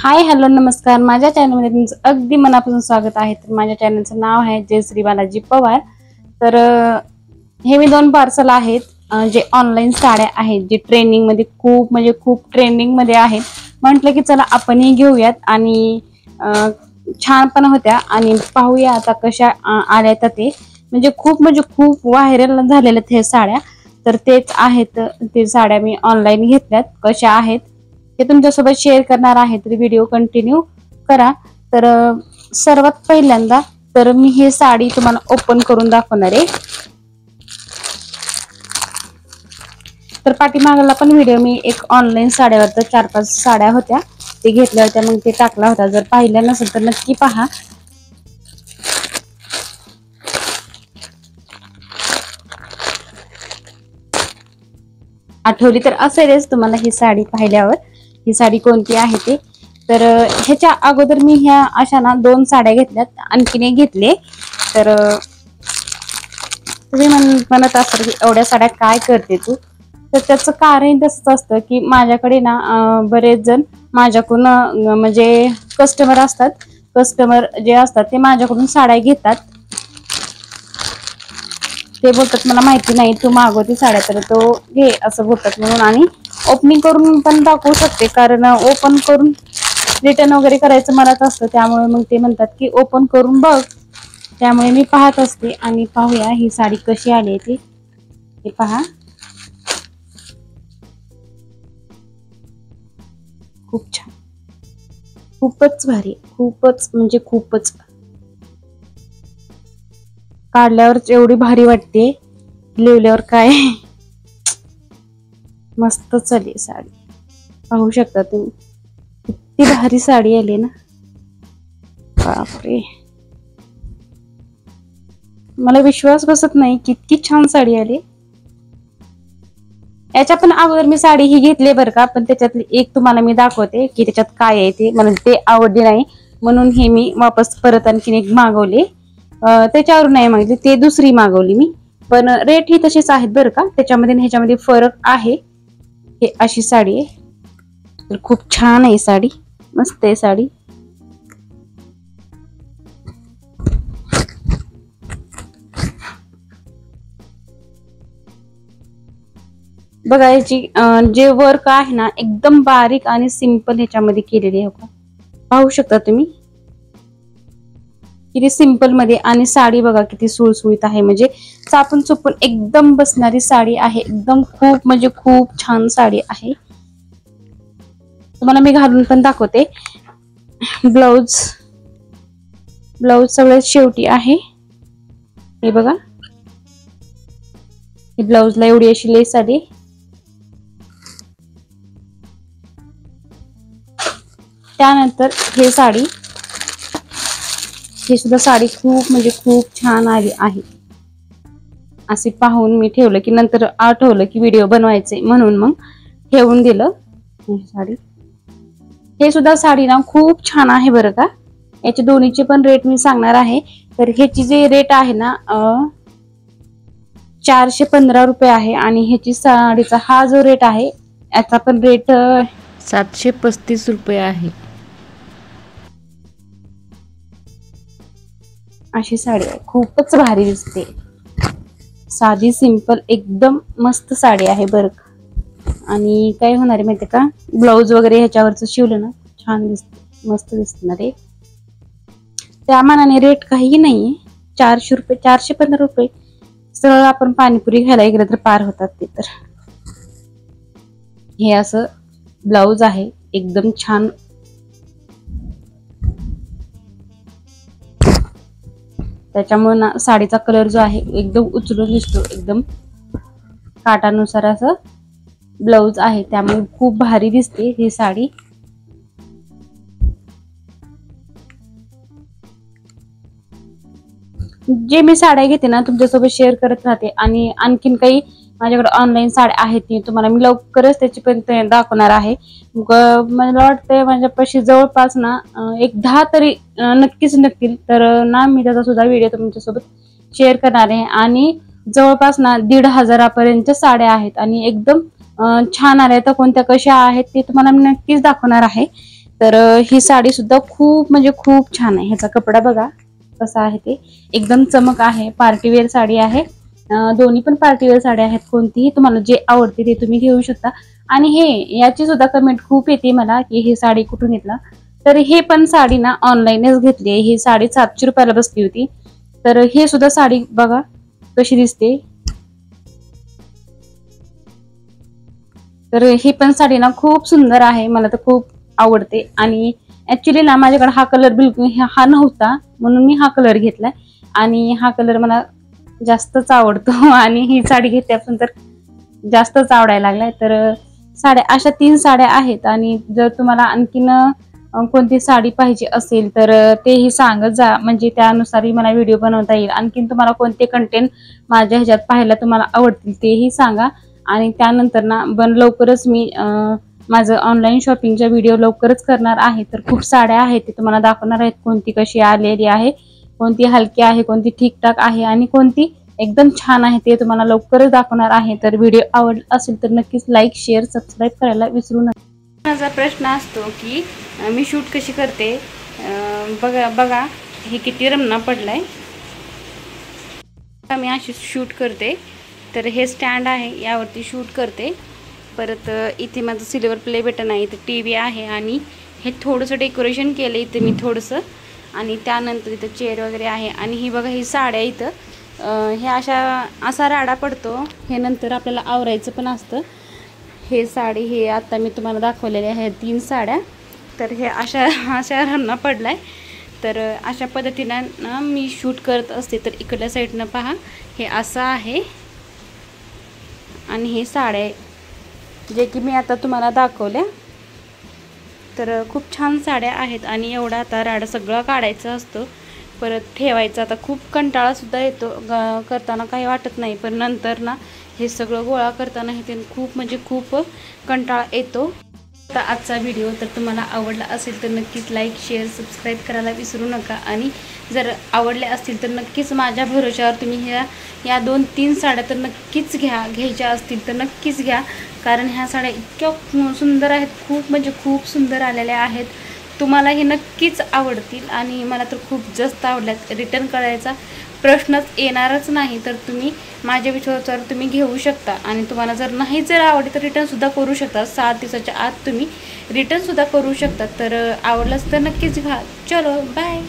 Hi hello नमस्कार। माझ्या चॅनलमध्ये तुमचं अगदी मनापासून स्वागत आहे। तर माझ्या चॅनलचं नाव आहे जयश्री बालाजी पवार। तर हे मी 2 पार्सल आहेत जे ऑनलाईन साड्या आहेत, जे ट्रेंडिंग मध्ये खूप ट्रेंडिंग मध्ये आहेत। म्हटलं की चला आपणही घेऊयात आणि छान पण होत्या आणि पाहूया आता कशा आल्या तर ते खूप व्हायरल झालेल्या हे साड्या। तर तेच आहेत ते साड्या मी ऑनलाईन घेतल्यात, कशा आहेत ते तुमच्यासोबत शेअर करणार आहे। तर व्हिडिओ कंटिन्यू करा। तर सर्वात पहिल्यांदा तर मी हे साडी तुम्हाला ओपन करून दाखवणार आहे। तर पाठीमागला पण व्हिडिओ मी एक ऑनलाईन साड्यावर तर 4-5 साड्या होत्या ते घेतल्या होत्या, मग ते टाकला होता। जर पाहिलं नसेल तर नक्की पहा। आठवली तर असेलच तुम्हाला ही साडी पाहिल्यावर ही साडी कोणती आहे ते। तर ह्याच्या अगोदर मी ह्या अशा ना 2 साड्या घेतल्यात, आणखीन एक घेतले। तर तुम्ही म्हणत असाल की एवढ्या साड्या काय करते तू, तर त्याचं कारण तसंच असतं की माझ्याकडे ना बरेच जण माझ्याकडून म्हणजे कस्टमर जे असतात ते माझ्याकडून साड्या घेतात। ते बोलतात मला माहिती नाही तू मागवती साड्या तर तो घे असं बोलतात, म्हणून आणि ओपनिंग करून पण दाखवू शकते, कारण ओपन करून रिटर्न वगैरे करायचं मनात असतं। त्यामुळे मग ते म्हणतात की ओपन करून बघ, त्यामुळे मी पाहत असते। आणि पाहूया ही साडी कशी आली ती, हे पहा। खूप छान, खूपच भारी, खूपच काढल्यावरच एवढी भारी वाटते, लिवल्यावर काय मस्त चाली साडी। पाहू शकता तुम्ही किती भारी साडी आली ना, बापरे मला विश्वास बसत नाही किती छान साडी आली। याच्या पण अगोदर मी साडी ही घेतली बरं का, पण त्याच्यातली एक तुम्हाला मी दाखवते की त्याच्यात काय आहे ते। मला ते आवडली नाही म्हणून हे मी वापस परत आणखीन एक मागवली। त्याच्यावर नाही मागवली, ते दुसरी मागवली मी, पण रेट ही तसेच आहेत बरं का, त्याच्यामध्ये ह्याच्यामध्ये फरक आहे। हे अशी साडी आहे, तर खूप छान आहे साडी, मस्त आहे साडी। बघा याची जे वर्क आहे ना एकदम बारीक आणि सिंपल ह्याच्यामध्ये केलेली आहे। पाहू शकता तुम्ही किती सिंपल मध्ये, आणि साडी बघा किती सुळसुळीत आहे, म्हणजे चापून चुपून एकदम बसणारी साडी आहे। एकदम खूप छान साडी आहे। तुम्हाला मी घालून पण दाखवते। ब्लाउज सगळ्यात शेवटी आहे, हे बघा। ही ब्लाउजला एवढी अशी लेस आली। त्यानंतर हे सुद्धा साडी खूप छान आली आहे। असे पाहून मी ठेवलं की नंतर आठवलं की व्हिडिओ बनवायचे, म्हणून मग ठेवून दिलं ही साडी। हे सुद्धा साडी ना खूप छान आहे बरं का। याचे दोन्हीचे पण रेट मी सांगणार आहे। तर ह्याची जे रेट आहे ना 415 रुपये आहे, आणि ह्याची साडीचा हा जो रेट आहे याचा पण रेट 735 रुपये आहे। अशी साडी आहे, खूपच भारी दिसते, साधी सिंपल एकदम मस्त साडी आहे बरं का। आणि काय होणार आहे माहिती का, ब्लाऊज वगैरे ह्याच्यावरच शिवलं ना छान दिसते, मस्त दिसणार आहे। त्या मानाने रेट काही नाहीये, 400 रुपये 415 रुपये सरळ आपण पाणीपुरी खायला गेलं तर पार होतात ते। तर हे असं ब्लाऊज आहे एकदम छान, त्याच्यामुळे ना साडीचा कलर जो आहे एकदम उचलून दिसतो, एकदम काटानुसार असं ब्लाऊज आहे, त्यामुळे खूप भारी दिसते ही साडी। जे मी साड्या घेते ना तुमच्यासोबत शेअर करत राहते, आणि आणखीन काही माझ्याकडे ऑनलाईन साड्या आहेत ती तुम्हाला मी लवकरच त्याची पण दाखवणार आहे। मला वाटतंय माझ्यापाशी जवळपास ना एक 10 तरी नक्कीच निघतील, तर ना मी त्याचा सुद्धा व्हिडिओ तुमच्यासोबत शेअर करणार आहे। आणि जवळपास ना 1500 पर्यंत साड्या आहेत, आणि एकदम छान आल्या, तर कोणत्या कशा आहेत ते तुम्हाला मी नक्कीच दाखवणार आहे। तर ही साडी सुद्धा खूप म्हणजे खूप छान आहे. ह्याचा कपडा बघा कसा आहे, ते एकदम चमक आहे. पार्टीवेअर साडी आहे. दोन्ही पण पार्टीवेअर साड्या आहेत. कोणतीही तुम्हाला जे आवडते ते तुम्ही घेऊ शकता. आणि हे याची सुद्धा कमेंट खूप येते मला की ही साडी कुठून घेतला. तर हे पण साडी ना ऑनलाईनच घेतली आहे. ही साडी 700 रुपयाला बसली होती. तर हे सुद्धा साडी बघा कशी दिसते. तर ही पण साडी ना खूप सुंदर आहे. मला तर खूप आवडते. आणि ऍक्च्युली ना माझ्याकडे हा कलर बिलकुल हा नव्हता, म्हणून मी हा कलर घेतलाय. आणि हा कलर मला जास्तच आवडतो. आणि ही साडी घेतल्यापासून तर जास्तच आवडायला लागलाय. तर साड्या अशा 3 साड्या आहेत. आणि जर तुम्हाला आणखीन कोणती साडी पाहिजे असेल तर तेही सांगत जा, म्हणजे त्यानुसारही मला व्हिडिओ बनवता येईल. आणखीन तुम्हाला कोणते कंटेंट माझ्या ह्याच्यात पाहायला तुम्हाला आवडतील तेही सांगा. आणि त्यानंतर ना लवकरच मी माझं ऑनलाईन शॉपिंगचा व्हिडिओ लवकरच करणार आहे. तर खूप साड्या आहेत ते तुम्हाला दाखवणार आहेत, कोणती कशी आलेली आहे, कोणती हलकी आहे, कोणती ठीकठाक आहे आणि कोणती एकदम छान आहे ते तुम्हाला लवकरच दाखवणार आहे. तर व्हिडिओ आवडला असेल तर नक्कीच लाईक, शेअर, सबस्क्राईब करायला विसरू नका. माझा प्रश्न असतो की मी शूट कशी करते. बघा हे किती रमना पडलाय. मी अशी शूट करते. तर हे स्टँड आहे, यावरती शूट करते. परत इथे माझं सिल्वर प्ले बटन आहे, इथे TV आहे. आणि हे थोडंसं डेकोरेशन केलं इथे मी थोडंसं. आणि त्यानंतर इथं चेअर वगैरे आहे. आणि ही बघा ही साड्या इथं हे असा राडा पडतो. हे नंतर आपल्याला आवरायचं पण असतं. हे साडी हे आता मी तुम्हाला दाखवलेले आहे 3 साड्या. तर हे अशा रंना पडलाय. तर अशा पद्धतीनं मी शूट करत असते. तर इकडल्या साईडनं पहा हे असं आहे. आणि हे साड्या जे की मी आता तुम्हाला दाखवल्या. तर खूप छान साड्या आहेत. आणि एवढा आता राडा सगळं काढायचं असतं, परत ठेवायचं. आता खूप कंटाळासुद्धा येतो करताना, काही वाटत नाही, पण नंतर ना हे सगळं गोळा करताना हे खूप म्हणजे खूप कंटाळा येतो. आता आजचा व्हिडिओ तर तुम्हाला आवडला असेल तर नक्कीच लाईक, शेअर, सबस्क्राईब करायला विसरू नका. आणि जर आवडले असतील तर नक्कीच माझ्या भरोशावर तुम्ही या 2-3 साड्या तर नक्कीच घ्यायच्या असतील तर नक्कीच घ्या. कारण ह्या साड्या इतक्या सुंदर आहेत, खूप म्हणजे खूप सुंदर आलेल्या आहेत. तुम्हाला हे नक्कीच आवडतील. आणि मला तर खूप जास्त आवडल्यात. रिटर्न करायचा प्रश्नच येणारच नाही. तर तुम्ही माझ्या विश्वासावर तुम्ही घेऊ शकता. आणि तुम्हाला जर नाही आवडली तर रिटर्नसुद्धा करू शकता. 7 दिवसाच्या आत तुम्ही रिटर्नसुद्धा करू शकता. तर आवडलंच तर नक्कीच घ्या. चलो बाय.